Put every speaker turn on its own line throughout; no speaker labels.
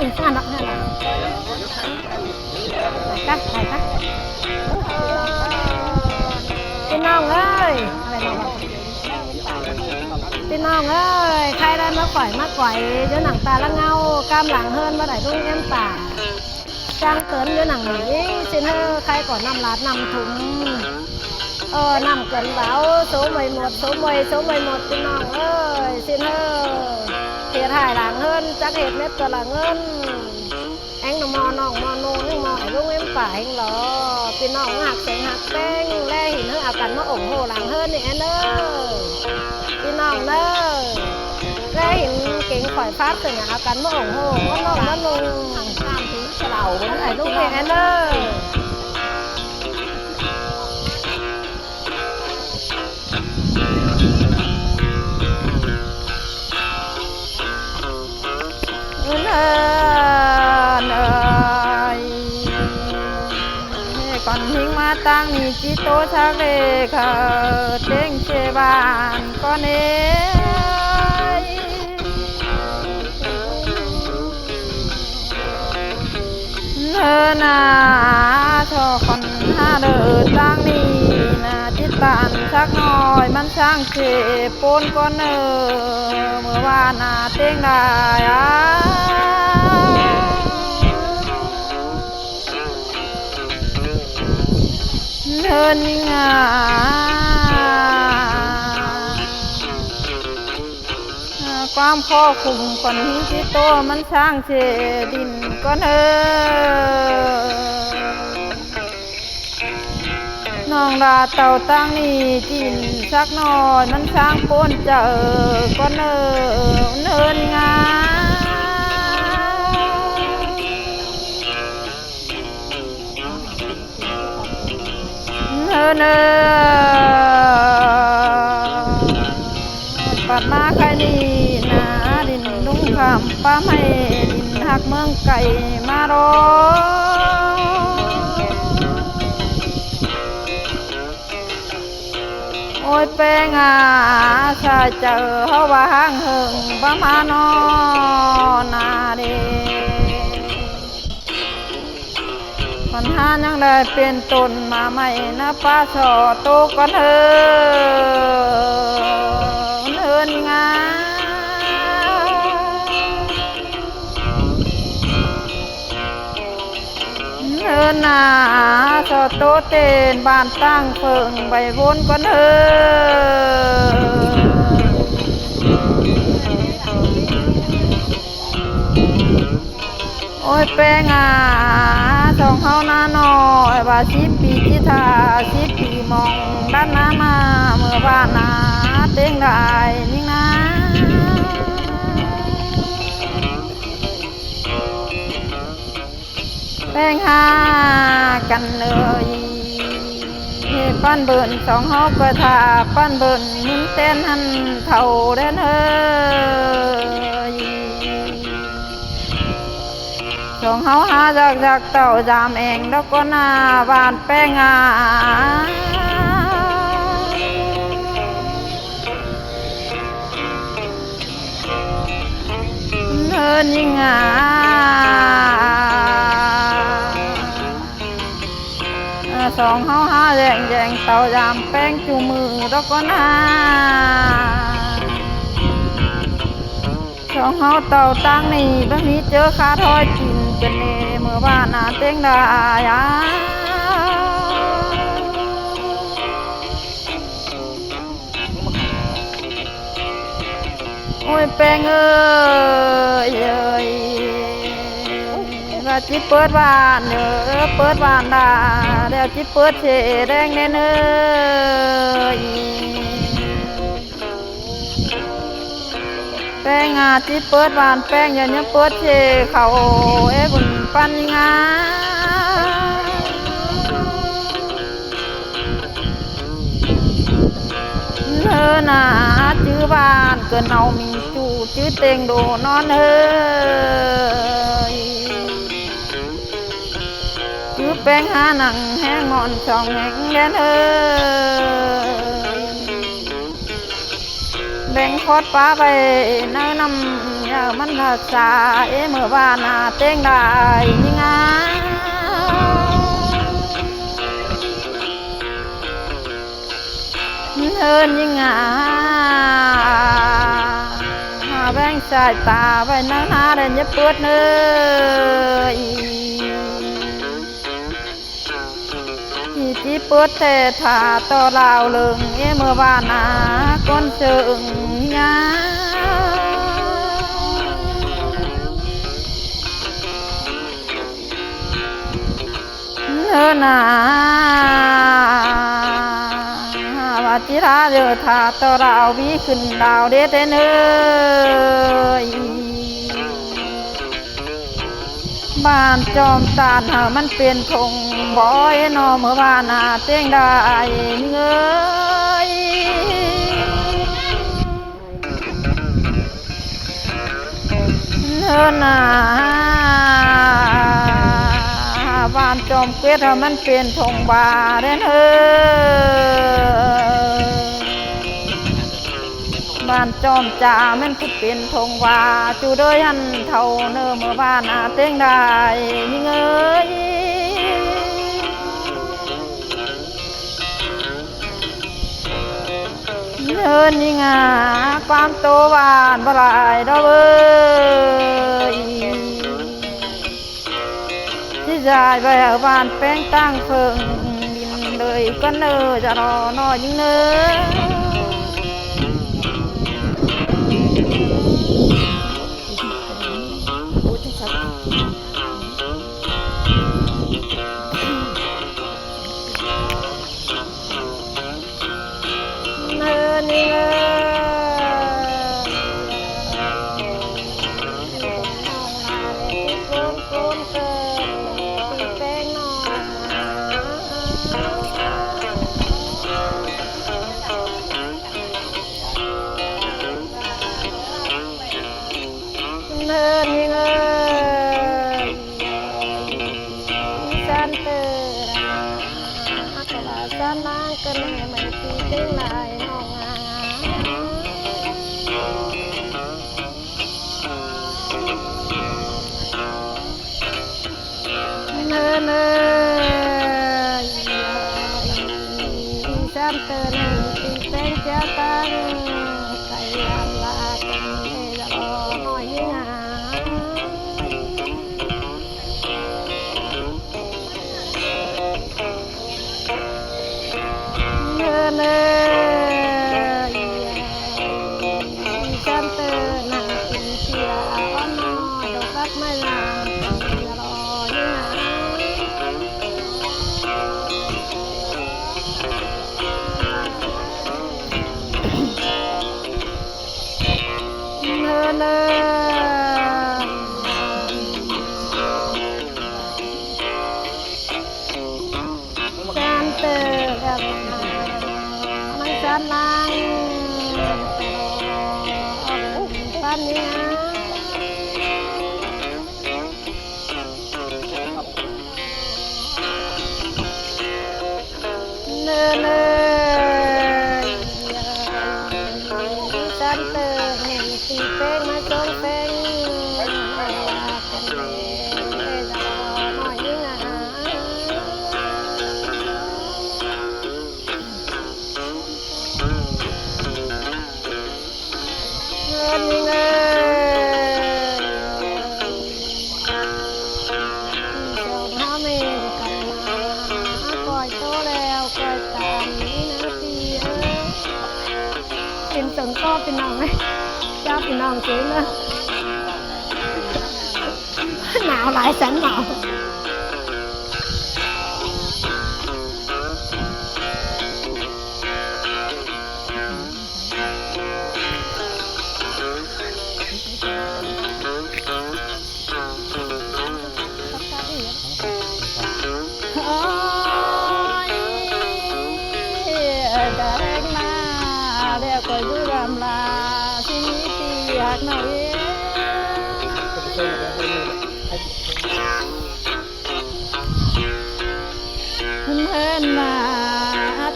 อีกสั่นดอกนั่นแหละไหนกะพี่น้องเอ้ยอะไรน้องพี่น้องเอ้ยใครได้มาก่อยเดี๋ยวหนังตาละเงากามหลังเฮินมาได้ดุ้งแก้มป่าจ้างเกินเดี๋ยวหนังหนีสิเธอใครก่อนนำลาดนำถุงนำเกินเบาโสมหมดพี่น้องเอ้ยสิเธอเสียถ่ายหลังเฮินจักเหตุเม็ดตัวหลังเงินแองน้องมอนูนี่มอไอ้ลุงเอ็มป่าเฮงหรอพี่น้องหักเสียงหักแป้งแล่หินเฮออากันมาองโหหลังเฮินนี่เนอพี่น้องเนอแล่หินเก่งข่อยฟาดเสียงอากันมาองโหมันลงทางถึงเฉลาบนไอ้ลุงเอ็นเนอก่อนทิ้งมาตั้งนี่จิโตชักเลค่ะเต้งเชบานก็เนเนินนาชอคนห้าเดินตั้งนี่นาจิตตันชักน้อยมันช่างเชปนก็เนอเมื่อวานนาเต้งได้เนินงาความข้อคุมคนที่โตมันช่างเชดินก็เนอน้องดาเต่าตั้งนี่จินสักหน่อยมันช่างป้นเจอก็เนอเนินงาเนอปัดมาใครนี่นาดินดุงคำป้าไม่ดินหักเมืองไก่มารอโอ้ยแป้งชาเจอเฮาว่าห้างเหิงป้ามานอนาเดคนหายังได้เป็นต้นมาใหม่นะป้าชอโตก่อนเฮินงาเฮินนาชอโตเต้นบ้านตั้งเฟิงใบวนก่อนโอ้ยแป้งสองเฮาหน้าน้อยว่า10 ปีที่ท่า10 ปีมองด้านหน้ามาเมื่อบ้านนาเต้งได้ยิ่งนะแป้งกันเลยปั้นเบิ่นสองเฮาก็ท่าปั้นเบิ่นหินเต้นหันเท่าเด้นสองเฮาหาจากเต่าจามเองแล้วก็หน้าบ้านแป้งเนินยิงสองเฮาหาแยงเต่าจามแป้งจูมือแล้วก็หน้าสองเฮาเต่าตั้งนี่บางนี้เจอขาทอยกินกันเนเมื่อบ้านนาเต้งได้โอ้ยแป้งเอ้ยว่าจิเปิดบ้านเปิดบ้านได้เดี๋ยวจิเปิดเฉแดงแน่เนยแป้งจิเปิดบ้านแป้งอย่าเปิดเฉเขาบุญปันงาเธอหนาจื้อบ้านเกินเอามีจูจื้อเต็งโดนอนจื้อแป้งหาหนังแห้งงอนช่องแห้งแดน
แบ่งคอดป้าไปเนื้อนำอย่ามันภาษาเมื่อวานเต้งได้ยังไงเฮินยังไงแบ่งสายตาไปเนื้อหน้าเดินจะเปิดเนื้อจีเปิดแต่ถาต่อลาวเลึงเมื่อวานก้นเชิงยาเนื้อหนาว่าจิราเดือถาต่อลาววิขึ้นดาวเด็ดเนื้อบ้านจอมตาดมันเป็นทงบ่อยนอเมื่อวานเต้งได้เงยเนินบ้านจอมเกวียดมันเป็นทงบาเด้นบ้านจอมจ่ามันคือเป็นทงว่าจูโดยหันเท่าเนื้อเมื่อบ้านเต้งได้ยิ่งเนินยิ่งความโตหวานบลายดอกที่ใจไปบ้านแป้งตั้งเฟิงดินเลยก็เนื้อจะรอน้อยยิ่งเนื้อพี่น้องไหมเจ้าพี่น้องซื้อเลยหนาวหลายแสนหนาว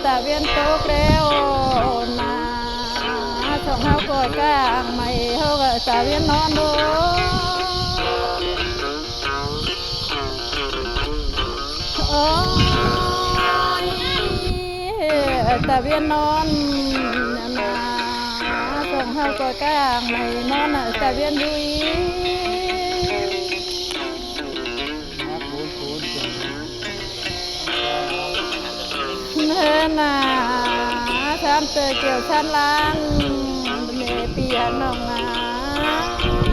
แต่เวียนโตเกลียวนาช องเฮาก่อยกลางไม่เฮาก็ตาเวียนนอนโดโอ้ยตาเวียนนอนนาส่งเฮาก่อยกลางไม่นอนตาเวียนดุยเฮนาช้ำเตยเกี่ยวช้ำล้างเมปียน้องนา